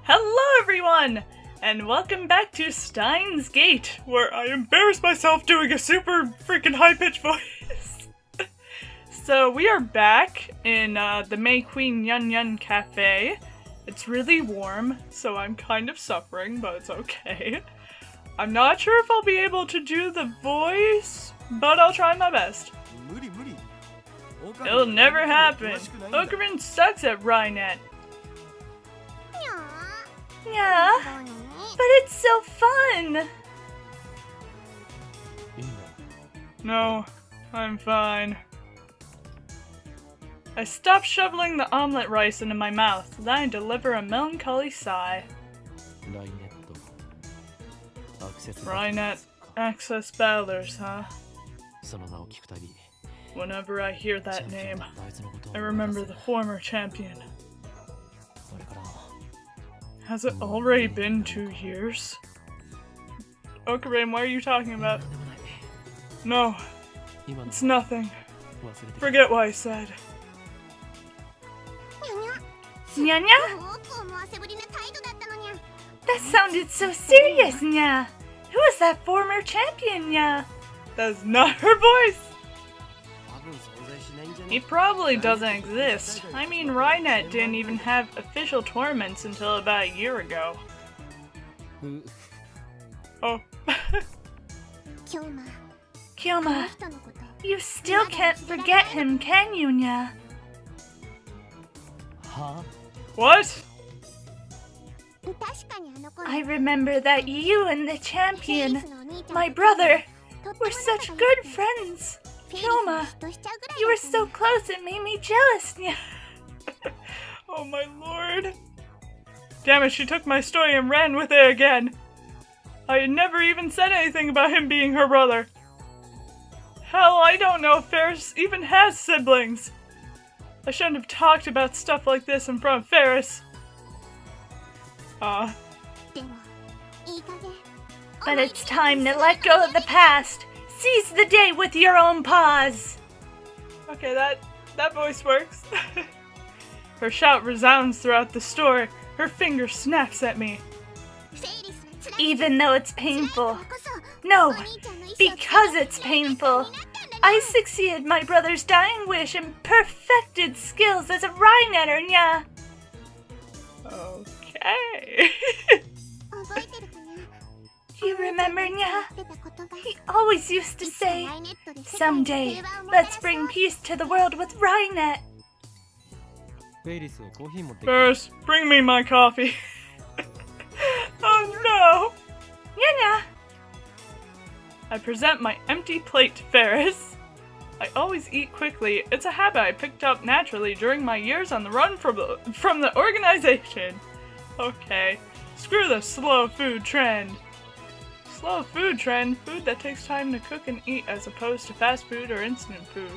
Hello everyone! And welcome back to Steins Gate, where I embarrassed myself doing a super freaking high-pitched voice. So we are back in the May Queen Yun Yun Cafe. It's really warm, so I'm kind of suffering, but it's okay. I'm not sure if I'll be able to do the voice, but I'll try my best. It'll never happen. Okarin sucks at Rynet. Yeah, but it's so fun! No, I'm fine. I stop shoveling the omelet rice into my mouth, then I deliver a melancholy sigh. Rynet access battlers, huh? Whenever I hear that name, I remember the former champion. Has it already been 2 years? Okarin, what are you talking about? No, it's nothing. Forget what I said. Nya? That sounded so serious, Nya. Who is that former champion, Nya? That's not her voice. He probably doesn't exist. I mean, Rynet didn't even have official tournaments until about a year ago. Oh. Kyoma, you still can't forget him, can you, Nya? What? I remember that you and the champion, my brother, were such good friends. Kyoma, you were so close it made me jealous. Oh my lord. Damn it, she took my story and ran with it again. I had never even said anything about him being her brother. Hell, I don't know if Ferris even has siblings. I shouldn't have talked about stuff like this in front of Ferris. But it's time to let go of the past. Seize the day with your own paws! Okay, that voice works. Her shout resounds throughout the store. Her finger snaps at me. Even though it's painful. No, because it's painful. I succeeded my brother's dying wish and perfected skills as a Rynetter, Nya. Okay. You remember, Nya? He always used to say, "Someday, let's bring peace to the world with Rynet." Ferris, bring me my coffee. Oh no! Nya. I present my empty plate to Ferris. I always eat quickly. It's a habit I picked up naturally during my years on the run from the organization. Okay, screw the slow food trend. Slow food trend? Food that takes time to cook and eat as opposed to fast food or instant food.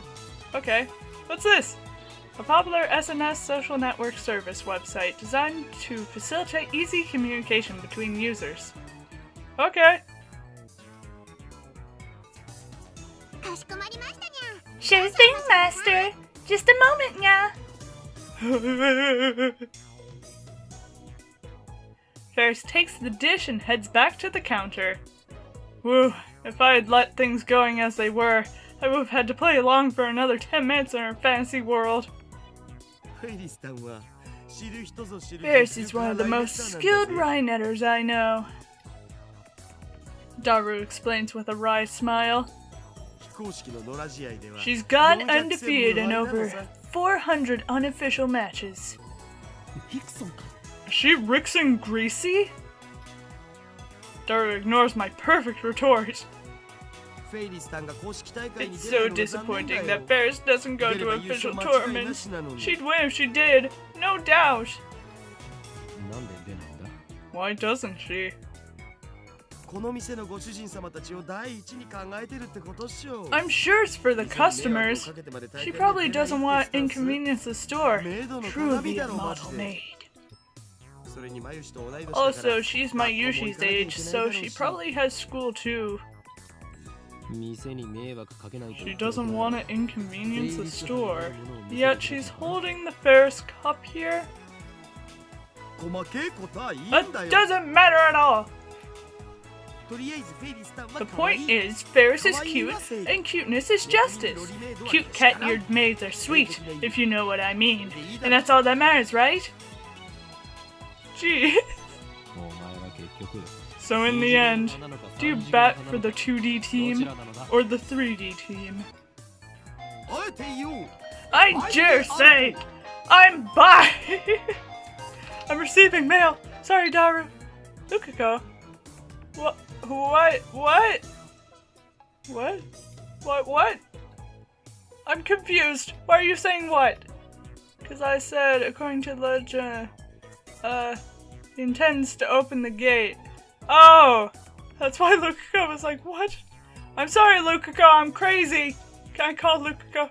Okay, what's this? A popular SMS social network service website designed to facilitate easy communication between users. Okay. Sure thing, Master. Just a moment, Nya. Ferris takes the dish and heads back to the counter. Whew, if I had let things going as they were, I would have had to play along for another 10 minutes in our fantasy world. Ferris is one of the most skilled Rynetters I know. Daru explains with a wry smile. She's gone undefeated in over 400 unofficial matches. Is she Rickson Greasy? Daru ignores my perfect retort. It's so disappointing that Ferris doesn't go to official tournaments. She'd win if she did, no doubt. Why doesn't she? I'm sure it's for the customers. She probably doesn't want to inconvenience the store. Truly a model maid. Also, she's my Yushi's age, so she probably has school too. She doesn't want to inconvenience the store, yet she's holding the Ferris cup here? That doesn't matter at all! The point is, Ferris is cute, and cuteness is justice. Cute cat-eared maids are sweet, if you know what I mean. And that's all that matters, right? Gee. So in the end, do you bat for the 2D team, or the 3D team? I dare say, I'm bi! I'm receiving mail! Sorry, Daru. Lukako. What? What? I'm confused. Why are you saying what? Because I said, according to legend, he intends to open the gate. Oh! That's why Lukako was like, what? I'm sorry, Lukako, I'm crazy! Can I call Lukako?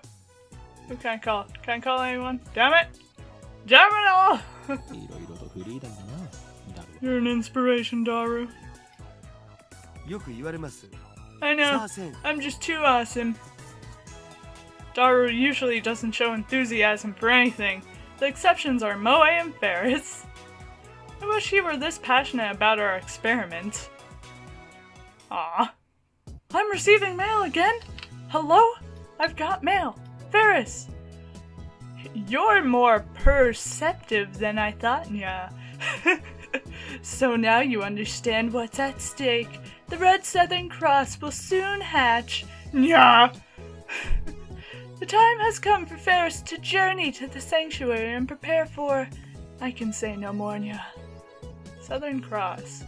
Who can I call? Can I call anyone? Damn it! Damn it all! You're an inspiration, Daru. I know, I'm just too awesome. Daru usually doesn't show enthusiasm for anything. The exceptions are Moe and Ferris. I wish he were this passionate about our experiment. Ah, I'm receiving mail again? Hello? I've got mail. Ferris! You're more perceptive than I thought, yeah. So now you understand what's at stake. The Red Southern Cross will soon hatch. Nya! The time has come for Ferris to journey to the sanctuary and prepare for... I can say no more, Nya. Southern Cross.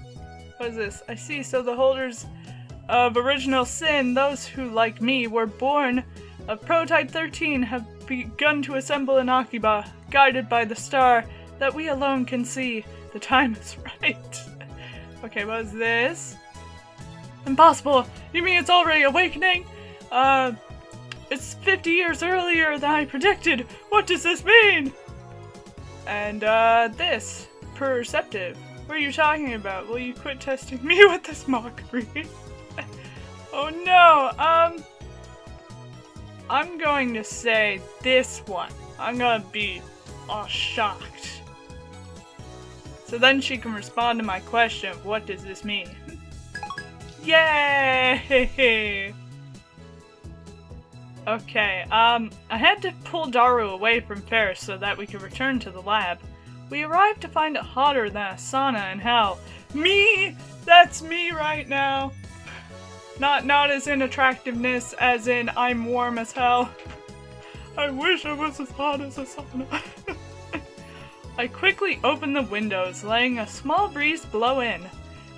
What is this? I see, so the holders of Original Sin, those who, like me, were born of Prototype 13, have begun to assemble in Akiba, guided by the star that we alone can see. The time is right. Okay, what is this? Impossible! You mean it's already awakening? It's 50 years earlier than I predicted! What does this mean? And, this. Perceptive. What are you talking about? Will you quit testing me with this mockery? Oh no, I'm going to say this one. I'm gonna be all shocked. So then she can respond to my question, what does this mean? Yay! Okay, I had to pull Daru away from Ferris so that we could return to the lab. We arrived to find it hotter than a sauna in hell. Me! That's me right now! Not as in attractiveness, as in I'm warm as hell. I wish I was as hot as a sauna. I quickly opened the windows, letting a small breeze blow in.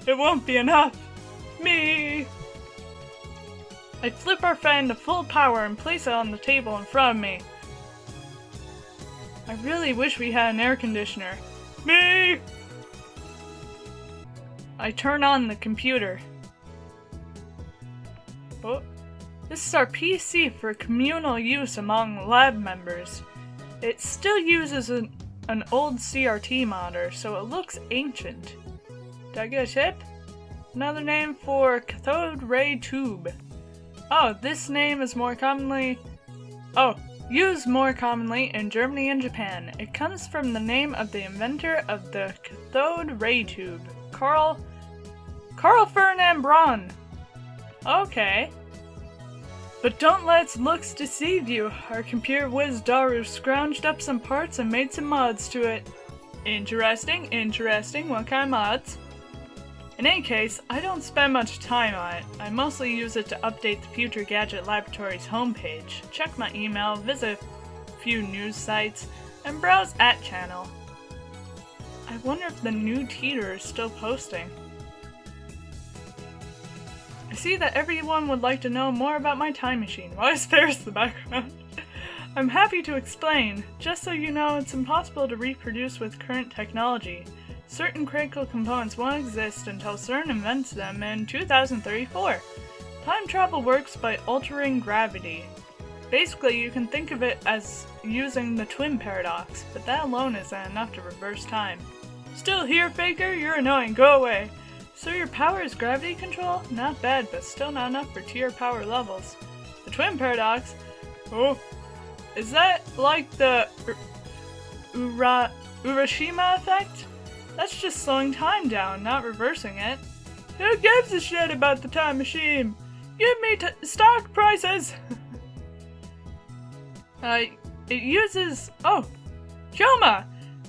It won't be enough. Me! I flip our fan to full power and place it on the table in front of me. I really wish we had an air conditioner. Me! I turn on the computer. Oh, this is our PC for communal use among lab members. It still uses an old CRT monitor, so it looks ancient. Did I get a tip? Another name for cathode ray tube. Oh, this name is used more commonly in Germany and Japan. It comes from the name of the inventor of the cathode ray tube, Carl Ferdinand Braun. Okay. But don't let its looks deceive you. Our computer whiz Daru scrounged up some parts and made some mods to it. Interesting. What kind of mods? In any case, I don't spend much time on it. I mostly use it to update the Future Gadget Laboratory's homepage, check my email, visit a few news sites, and browse @channel. I wonder if the new Titor is still posting. I see that everyone would like to know more about my time machine. Why is Ferris the background? I'm happy to explain. Just so you know, it's impossible to reproduce with current technology. Certain critical components won't exist until CERN invents them in 2034. Time travel works by altering gravity. Basically, you can think of it as using the twin paradox, but that alone isn't enough to reverse time. Still here, Faker? You're annoying. Go away. So your power is gravity control? Not bad, but still not enough for tier power levels. The twin paradox? Oh, is that like the Urashima effect? That's just slowing time down, not reversing it. Who gives a shit about the time machine? Give me stock prices! It uses... Oh! Kyoma!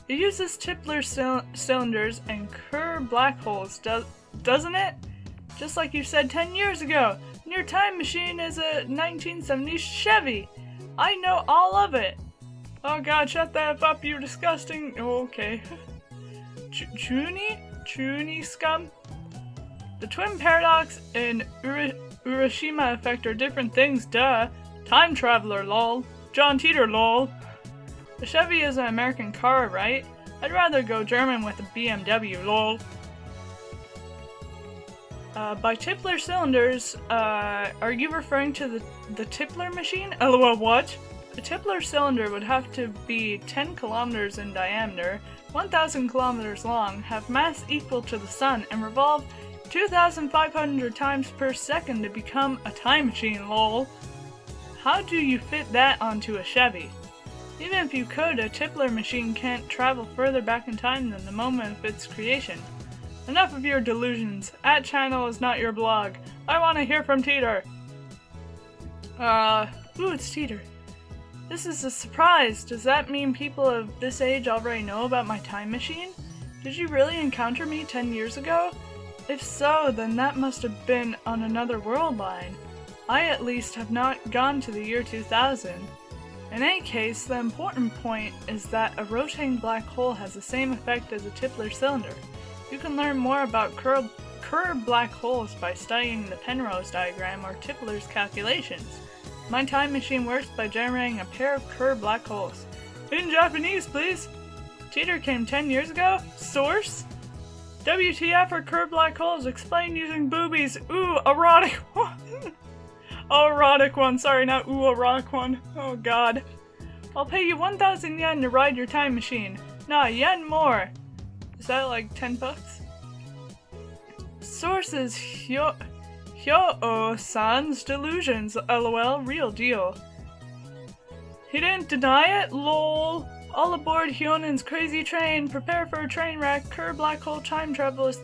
It uses Tipler cylinders and Kerr black holes, doesn't it? Just like you said 10 years ago. And your time machine is a 1970s Chevy. I know all of it. Oh god, shut that up, you disgusting... Oh, okay. Chuny scum? The twin paradox and Urashima effect are different things, duh. Time traveler, lol. John Titor, lol. The Chevy is an American car, right? I'd rather go German with a BMW, lol. By Tipler cylinders, are you referring to the Tipler machine? LOL, what? A Tipler cylinder would have to be 10 kilometers in diameter, 1,000 kilometers long, have mass equal to the sun, and revolve 2,500 times per second to become a time machine, lol. How do you fit that onto a Chevy? Even if you could, a Tipler machine can't travel further back in time than the moment of its creation. Enough of your delusions. @channel is not your blog. I want to hear from Titor. Ooh, it's Titor. This is a surprise. Does that mean people of this age already know about my time machine? Did you really encounter me 10 years ago? If so, then that must have been on another world line. I at least have not gone to the year 2000. In any case, the important point is that a rotating black hole has the same effect as a Tipler cylinder. You can learn more about Kerr black holes by studying the Penrose diagram or Tipler's calculations. My time machine works by generating a pair of Kerr black holes. In Japanese, please! Titor came 10 years ago? Source? WTF are Kerr black holes? Explain using boobies. Ooh, erotic one. Oh, erotic one. Sorry, not ooh, erotic one. Oh god. I'll pay you 1,000 yen to ride your time machine. Nah, yen more. Is that like 10 bucks? Sources Hyo-san's delusions, lol, real deal. He didn't deny it, lol. All aboard Hyonen's crazy train. Prepare for a train wreck. Kerr black hole time travel is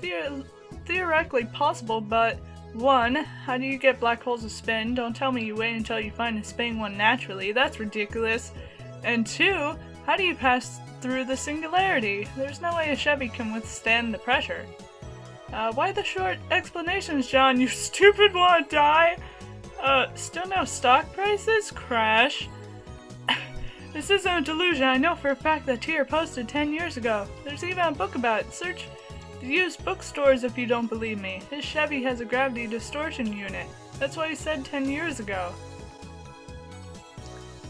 theoretically possible, but 1. How do you get black holes to spin? Don't tell me you wait until you find a spinning one naturally. That's ridiculous. And 2. How do you pass through the singularity? There's no way a Chevy can withstand the pressure. Why the short explanations, John? You stupid wanna die? Still no stock prices? Crash. This isn't a delusion. I know for a fact that Tier posted 10 years ago. There's even a book about it. Search the used bookstores if you don't believe me. His Chevy has a gravity distortion unit. That's what he said 10 years ago.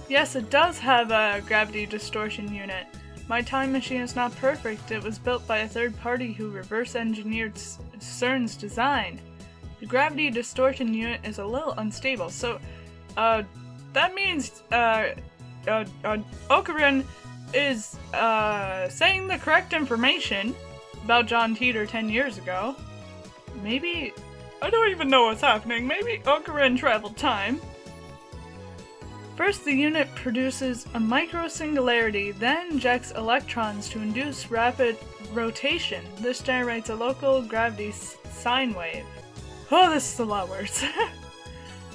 Yes, it does have a gravity distortion unit. My time machine is not perfect. It was built by a third party who reverse engineered CERN's design. The gravity distortion unit is a little unstable, so, that means, Okarin is, saying the correct information about John Titor 10 years ago. Maybe, I don't even know what's happening. Maybe Okarin traveled time. First, the unit produces a micro-singularity, then injects electrons to induce rapid rotation. This generates a local gravity sine wave. Oh, this is a lot worse.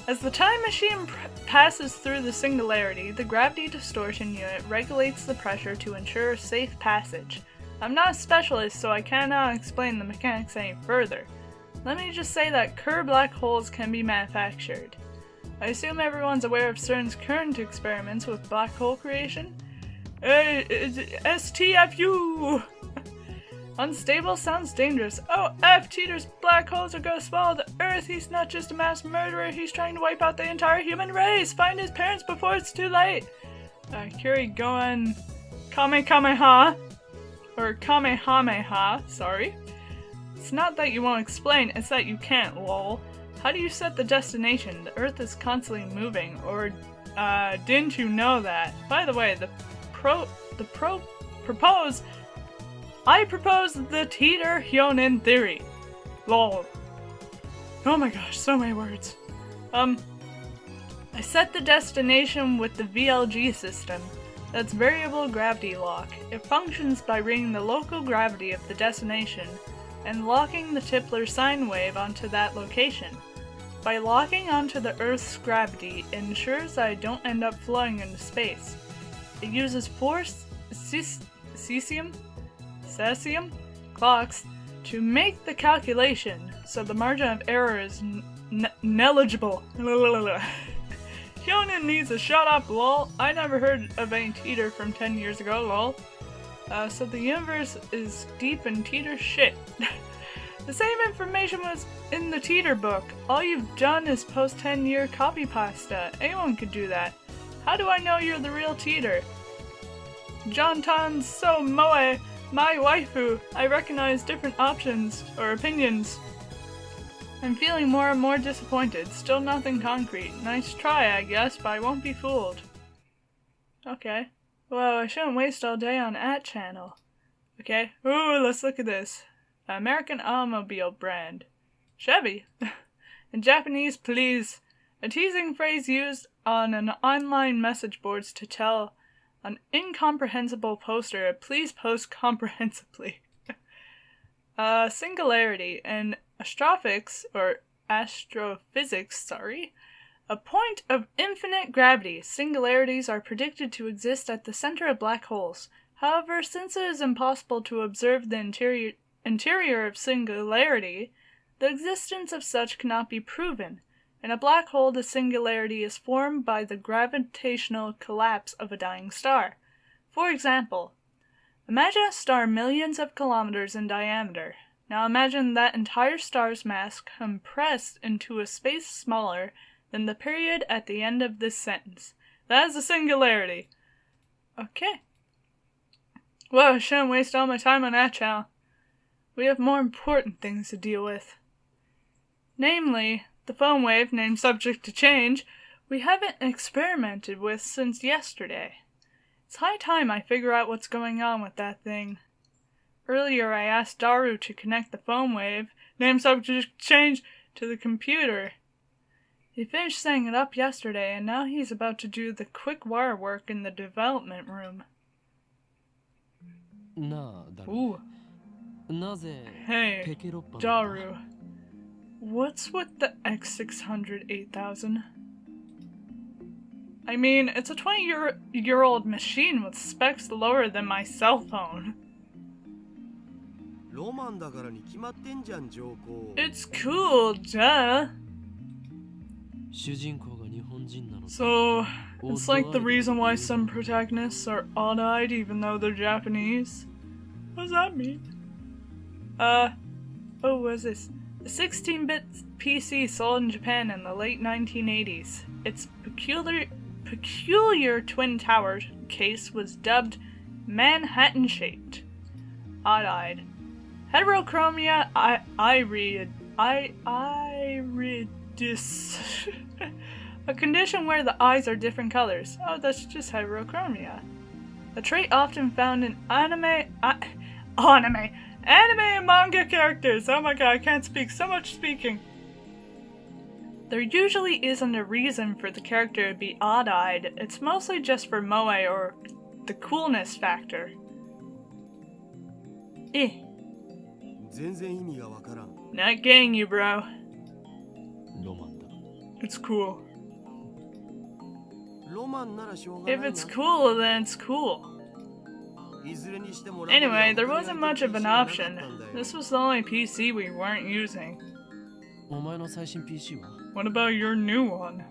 As the time machine passes through the singularity, the gravity distortion unit regulates the pressure to ensure safe passage. I'm not a specialist, so I cannot explain the mechanics any further. Let me just say that Kerr black holes can be manufactured. I assume everyone's aware of CERN's current experiments with black hole creation? STFU! Unstable sounds dangerous. Oh, F! Titor's black holes are gonna swallow the Earth. He's not just a mass murderer, he's trying to wipe out the entire human race! Find his parents before it's too late! Curie Goen Kamehameha. Or Kamehameha, sorry. It's not that you won't explain, it's that you can't, lol. How do you set the destination? The Earth is constantly moving, or, didn't you know that? By the way, I propose the Titor Hyonen theory. Lol. Oh my gosh, so many words. I set the destination with the VLG system. That's variable gravity lock. It functions by reading the local gravity of the destination and locking the Tipler sine wave onto that location. By locking onto the Earth's gravity, it ensures that I don't end up floating into space. It uses 4 cesium clocks to make the calculation, so the margin of error is negligible. Hyonin needs a shut up, lol. I never heard of any Titor from 10 years ago, lol. So the universe is deep in Titor shit. The same information was in the Titor book. All you've done is post 10-year copy pasta. Anyone could do that. How do I know you're the real Titor? John Tan's so moe, my waifu. I recognize different options or opinions. I'm feeling more and more disappointed. Still nothing concrete. Nice try, I guess, but I won't be fooled. Okay. Well, I shouldn't waste all day on @channel. Okay. Ooh, let's look at this. American automobile brand. Chevy. In Japanese, please. A teasing phrase used on an online message boards to tell an incomprehensible poster, please post comprehensively. Singularity. In astrophysics, a point of infinite gravity. Singularities are predicted to exist at the center of black holes. However, since it is impossible to observe the interior of singularity, the existence of such cannot be proven. In a black hole, the singularity is formed by the gravitational collapse of a dying star. For example, imagine a star millions of kilometers in diameter. Now imagine that entire star's mass compressed into a space smaller than the period at the end of this sentence. That is a singularity. Okay. Well, I shouldn't waste all my time on that channel. We have more important things to deal with. Namely, the phone wave, named subject to change, we haven't experimented with since yesterday. It's high time I figure out what's going on with that thing. Earlier I asked Daru to connect the phone wave, named subject to change, to the computer. He finished setting it up yesterday, and now he's about to do the quick wire work in the development room. Ooh. Hey, Daru. What's with the X600 8000? I mean, it's a 20-year-old machine with specs lower than my cell phone. It's cool, duh. So, it's like the reason why some protagonists are odd-eyed even though they're Japanese. What does that mean? Oh, what is this? The 16-bit PC sold in Japan in the late 1980s. Its peculiar twin tower case was dubbed Manhattan-shaped. Odd-eyed. Heterochromia iridis. A condition where the eyes are different colors. Oh, that's just heterochromia. A trait often found in anime and manga characters. Oh my god, I can't speak. So much speaking. There usually isn't a reason for the character to be odd-eyed. It's mostly just for moe or the coolness factor. Not getting you, bro. It's cool. If it's cool, then it's cool. Anyway, there wasn't much of an option. This was the only PC we weren't using. What about your new one?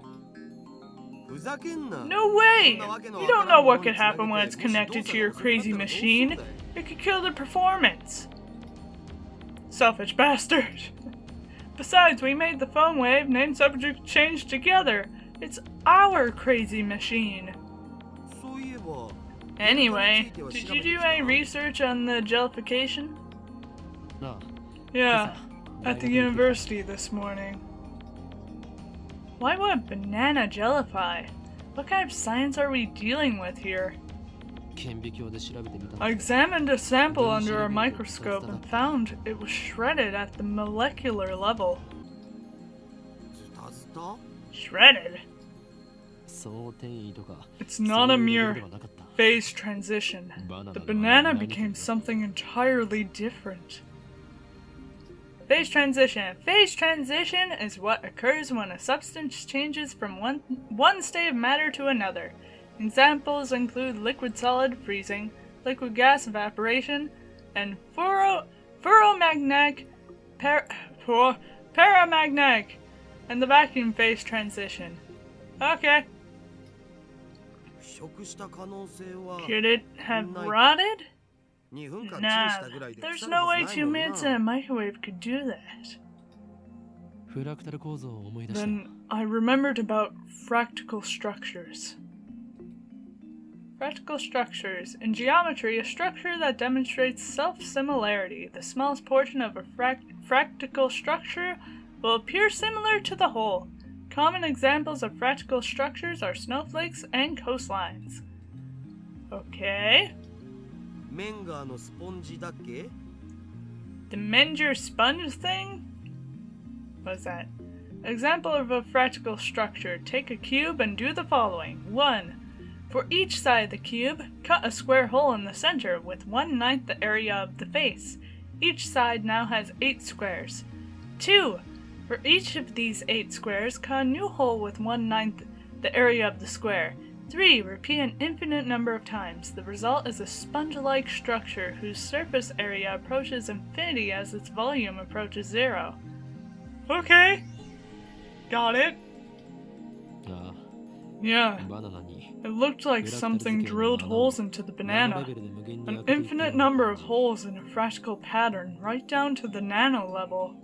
No way! You don't know what could happen when it's connected to your crazy machine. It could kill the performance. Selfish bastard. Besides, we made the phone wave, named subject change together. It's our crazy machine. Anyway, did you do any research on the jellification? Yeah, at the university this morning. Why would a banana jellify? What kind of science are we dealing with here? I examined a sample under a microscope and found it was shredded at the molecular level. Shredded? It's not a mere phase transition. The banana became something entirely different. Phase transition. Phase transition is what occurs when a substance changes from one state of matter to another. Examples include liquid-solid freezing, liquid-gas evaporation, and ferromagnetic, paramagnetic, and the vacuum phase transition. Okay. Could it have rotted? Nah, there's no way 2 minutes in a microwave could do that. Then I remembered about fractal structures. Fractal structures. In geometry, a structure that demonstrates self-similarity. The smallest portion of a fractal structure will appear similar to the whole. Common examples of fractal structures are snowflakes and coastlines. Okay. The Menger sponge thing? What's that? Example of a fractal structure. Take a cube and do the following. 1. For each side of the cube, cut a square hole in the center with 1/9 the area of the face. Each side now has 8 squares. 2. For each of these 8 squares, cut a new hole with 1/9 the area of the square. 3. Repeat an infinite number of times. The result is a sponge-like structure whose surface area approaches infinity as its volume approaches 0. Okay. Got it. Yeah. It looked like something drilled holes into the banana. An infinite number of holes in a fractal pattern, right down to the nano level.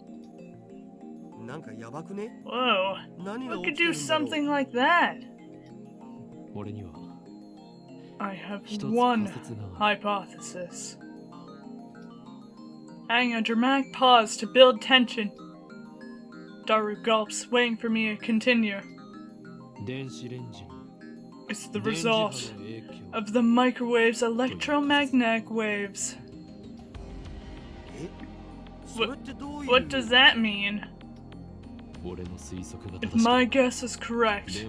Whoa. Who could do something like that? I have one hypothesis. Adding a dramatic pause to build tension. Daru gulps, waiting for me to continue. It's the result of the microwave's electromagnetic waves. What does that mean? If my guess is correct,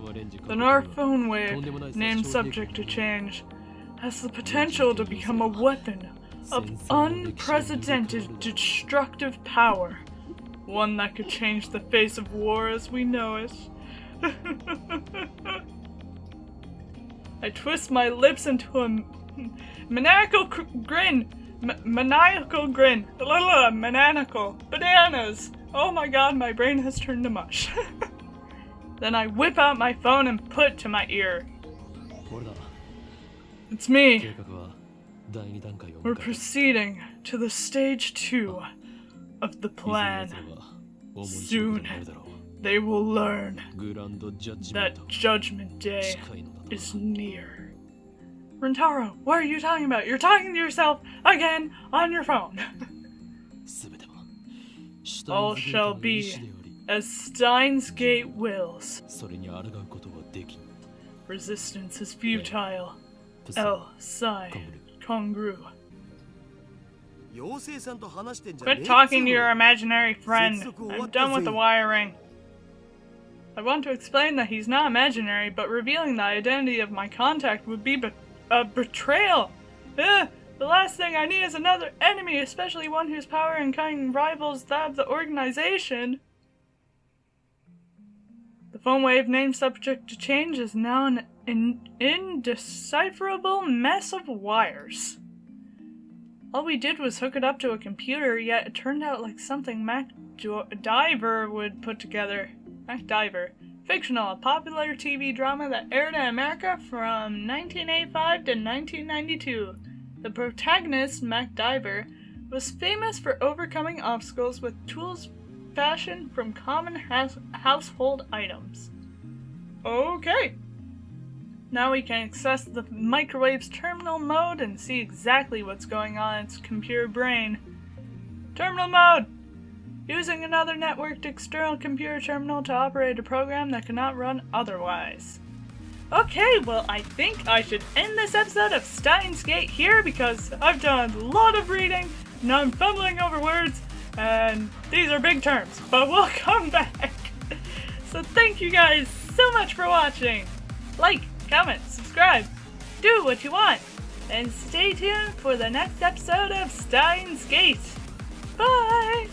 then our phone wave, named subject to change, has the potential to become a weapon of unprecedented destructive power. One that could change the face of war as we know it. I twist my lips into a maniacal grin. Maniacal grin. Maniacal. Bananas. Oh my god, my brain has turned to mush. Then I whip out my phone and put it to my ear. It's me. We're proceeding to the stage 2 of the plan. Soon, they will learn that Judgment Day is near. Rintaro, what are you talking about? You're talking to yourself again on your phone. All shall be as Steins Gate wills. Resistance is futile. L. Psi. Congru. Quit talking to your imaginary friend. I'm done with the wiring. I want to explain that he's not imaginary, but revealing the identity of my contact would be a betrayal. The last thing I need is another enemy, especially one whose power and cunning rivals that of the organization. The phone wave named subject to change is now an indecipherable mess of wires. All we did was hook it up to a computer, yet it turned out like something MacDiver would put together. MacDiver. Fictional, a popular TV drama that aired in America from 1985 to 1992. The protagonist, MacDiver, was famous for overcoming obstacles with tools fashioned from common household items. Okay. Now we can access the microwave's terminal mode and see exactly what's going on in its computer brain. Terminal mode! Using another networked external computer terminal to operate a program that cannot run otherwise. Okay, well, I think I should end this episode of Steins Gate here because I've done a lot of reading, now I'm fumbling over words, and these are big terms, but we'll come back. So thank you guys so much for watching. Like, comment, subscribe, do what you want, and stay tuned for the next episode of Steins Gate. Bye!